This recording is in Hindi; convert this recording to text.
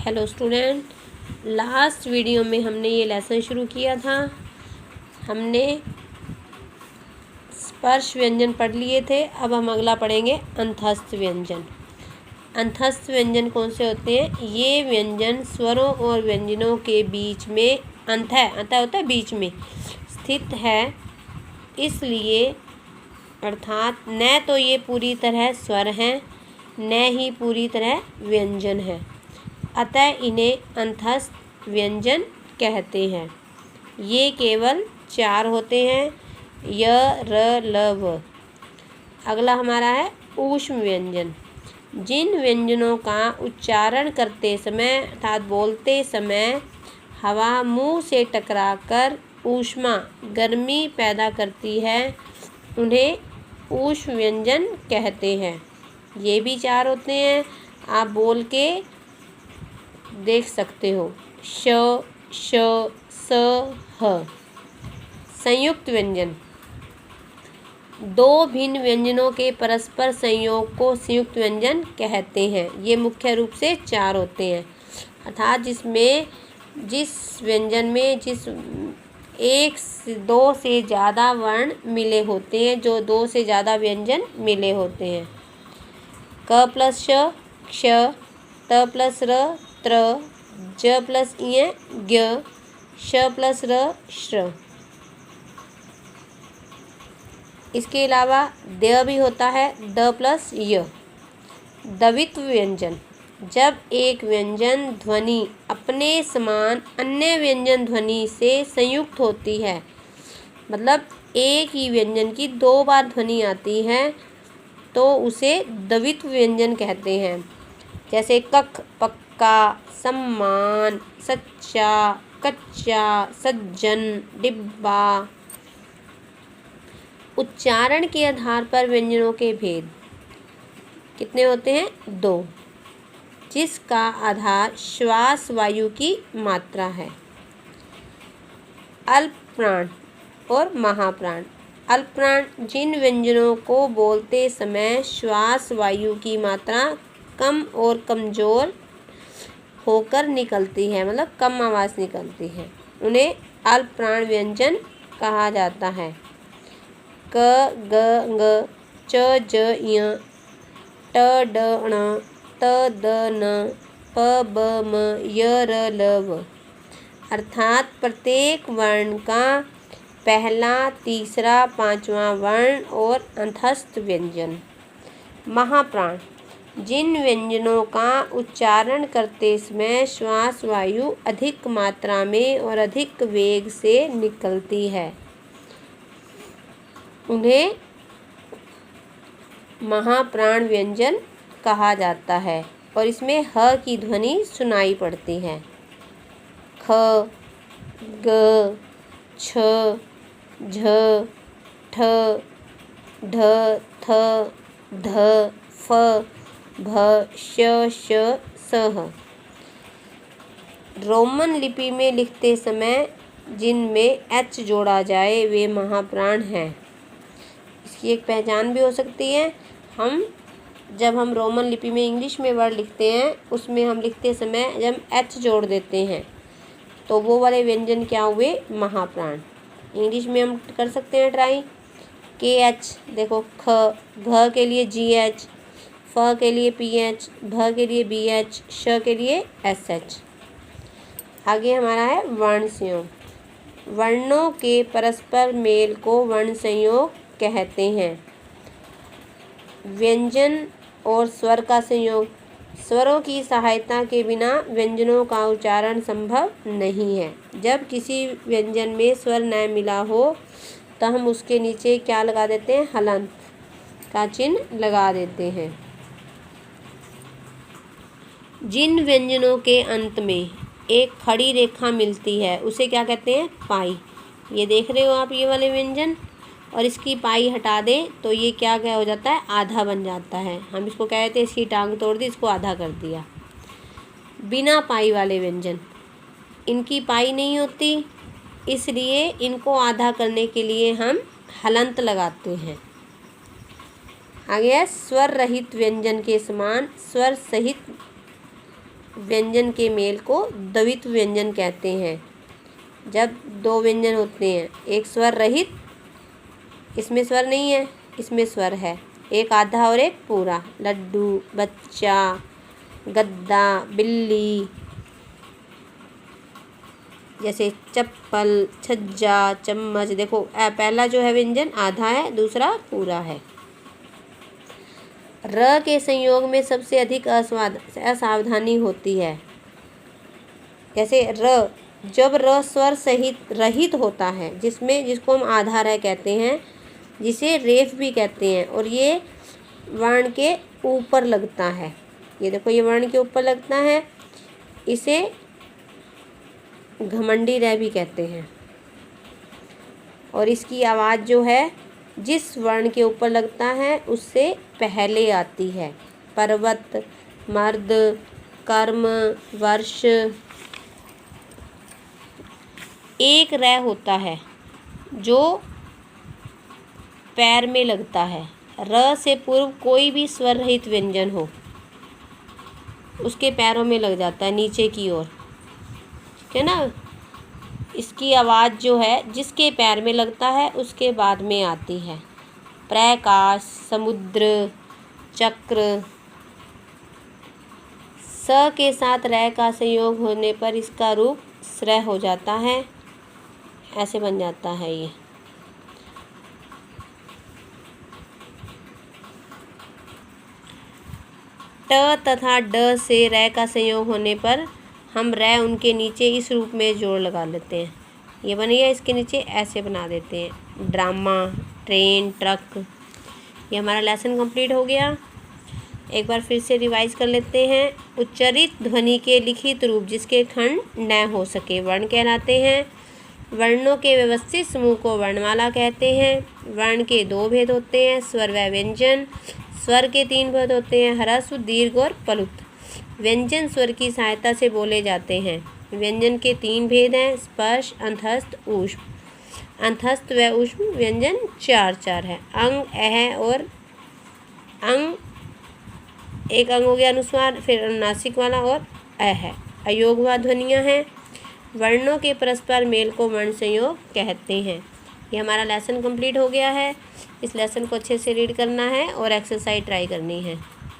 हेलो स्टूडेंट, लास्ट वीडियो में हमने ये लेसन शुरू किया था। हमने स्पर्श व्यंजन पढ़ लिए थे। अब हम अगला पढ़ेंगे अंतस्थ व्यंजन। अंतस्थ व्यंजन कौन से होते हैं? ये व्यंजन स्वरों और व्यंजनों के बीच में अंत होता है बीच में स्थित है, इसलिए अर्थात न तो ये पूरी तरह स्वर हैं न ही पूरी तरह व्यंजन है, अतः इन्हें अंतस्थ व्यंजन कहते हैं। ये केवल 4 होते हैं, य, र, ल, व। अगला हमारा है ऊष्म व्यंजन। जिन व्यंजनों का उच्चारण करते समय अर्थात बोलते समय हवा मुंह से टकराकर ऊष्मा गर्मी पैदा करती है, उन्हें ऊष्म व्यंजन कहते हैं। ये भी 4 होते हैं, आप बोल के देख सकते हो। श, श, स, ह। संयुक्त व्यंजन। 2 भिन्न व्यंजनों के परस्पर संयोग को संयुक्त व्यंजन कहते हैं। ये मुख्य रूप से 4 होते हैं, अर्थात जिस व्यंजन में 2 से ज़्यादा वर्ण मिले होते हैं, जो 2 से ज़्यादा व्यंजन मिले होते हैं। क प्लस श, क्ष, त प्लस र, त्र, ज प्लस इय, ज्ञ, श प्लस र, श्र। इसके अलावा द भी होता है, द प्लस य। द्वित्व व्यंजन। जब एक व्यंजन ध्वनि अपने समान अन्य व्यंजन ध्वनि से संयुक्त होती है, मतलब एक ही व्यंजन की 2 बार ध्वनि आती है, तो उसे द्वित्व व्यंजन कहते हैं। जैसे कख, पक्का, सम्मान, सच्चा, कच्चा, सज्जन, डिब्बा। उच्चारण के आधार पर व्यंजनों के भेद कितने होते हैं? 2, जिसका आधार श्वास वायु की मात्रा है। अल्प प्राण और महाप्राण। अल्प प्राण जिन व्यंजनों को बोलते समय श्वास वायु की मात्रा कम और कमज़ोर होकर निकलती है, मतलब कम आवाज़ निकलती है, उन्हें अल्प प्राण व्यंजन कहा जाता है। क, ग, ङ, च, ज, ञ, ट, ड, ण, त, द, न, प, ब, म, य, र, ल, व। अर्थात प्रत्येक वर्ण का पहला, तीसरा, 5वां वर्ण और अंतस्थ व्यंजन। महाप्राण जिन व्यंजनों का उच्चारण करते समय श्वास वायु अधिक मात्रा में और अधिक वेग से निकलती है, उन्हें महाप्राण व्यंजन कहा जाता है और इसमें ह की ध्वनि सुनाई पड़ती है। ख, ग, छ, झ, ठ, ढ, थ, ध, फ, भ, श, स, ह। रोमन लिपि में लिखते समय जिनमें एच जोड़ा जाए वे महाप्राण हैं। इसकी एक पहचान भी हो सकती है। जब हम रोमन लिपि में इंग्लिश में वर्ड लिखते हैं, उसमें हम लिखते समय जब एच जोड़ देते हैं तो वो वाले व्यंजन क्या हुए? महाप्राण। इंग्लिश में हम कर सकते हैं ट्राई। के एच, देखो ख, घ के लिए जी एच, फ के लिए पी एच, भ के लिए बी एच, श के लिए एस एच। आगे हमारा है वर्ण संयोग। वर्णों के परस्पर मेल को वर्ण संयोग कहते हैं। व्यंजन और स्वर का संयोग। स्वरों की सहायता के बिना व्यंजनों का उच्चारण संभव नहीं है। जब किसी व्यंजन में स्वर न मिला हो तो हम उसके नीचे क्या लगा देते हैं? हलंत का चिन्ह लगा देते हैं। जिन व्यंजनों के अंत में एक खड़ी रेखा मिलती है उसे क्या कहते हैं? पाई। ये देख रहे हो आप ये वाले व्यंजन, और इसकी पाई हटा दें तो ये क्या हो जाता है? आधा बन जाता है। हम इसको कहते हैं इसकी टांग तोड़ दी, इसको आधा कर दिया। बिना पाई वाले व्यंजन, इनकी पाई नहीं होती, इसलिए इनको आधा करने के लिए हम हलंत लगाते हैं। आगे है स्वर रहित व्यंजन के समान स्वर सहित व्यंजन के मेल को द्वित्व व्यंजन कहते हैं। जब दो व्यंजन होते हैं, एक स्वर रहित, इसमें स्वर नहीं है, इसमें स्वर है, एक आधा और एक पूरा, लड्डू, बच्चा, गद्दा, बिल्ली, जैसे चप्पल, छज्जा, चम्मच। देखो पहला जो है व्यंजन आधा है, दूसरा पूरा है। र के संयोग में सबसे अधिक असावधानी होती है। जैसे र, जब र स्वर सहित रहित होता है, जिसको हम आधा र कहते हैं, जिसे रेफ भी कहते हैं, और ये वर्ण के ऊपर लगता है। ये देखो ये वर्ण के ऊपर लगता है, इसे घमंडी र भी कहते हैं। और इसकी आवाज़ जो है जिस वर्ण के ऊपर लगता है उससे पहले आती है। पर्वत, मर्द, कर्म, वर्ष। एक र होता है जो पैर में लगता है। र से पूर्व कोई भी स्वर रहित व्यंजन हो उसके पैरों में लग जाता है, नीचे की ओर, ठीक है ना। इसकी आवाज़ जो है जिसके पैर में लगता है उसके बाद में आती है। प्रकाश, समुद्र, चक्र। स के साथ र का संयोग होने पर इसका रूप स्र हो जाता है, ऐसे बन जाता है ये। ट तथा ड से र का संयोग होने पर हम र उनके नीचे इस रूप में जोड़ लगा लेते हैं। ये बन गया, इसके नीचे ऐसे बना देते हैं, ड्रामा, ट्रेन, ट्रक। ये हमारा लेसन कंप्लीट हो गया। एक बार फिर से रिवाइज कर लेते हैं। उच्चरित ध्वनि के लिखित रूप जिसके खंड न हो सके वर्ण कहलाते हैं। वर्णों के व्यवस्थित समूह को वर्णमाला कहते हैं। वर्ण के दो भेद होते हैं, स्वर व व्यंजन। स्वर के तीन भेद होते हैं, ह्रस्व, दीर्घ और प्लुत। व्यंजन स्वर की सहायता से बोले जाते हैं। व्यंजन के तीन भेद हैं, स्पर्श, अंतस्थ, ऊष्म। अंतस्थ व ऊष्म व्यंजन चार चार है। अंग, अह और अंग, एक अंग हो गया अनुस्वार, फिर अनुनासिक वाला, और अह। अयोगवा ध्वनियाँ हैं। वर्णों के परस्पर मेल को वर्ण संयोग कहते हैं। ये हमारा लेसन कंप्लीट हो गया है। इस लेसन को अच्छे से रीड करना है और एक्सरसाइज ट्राई करनी है।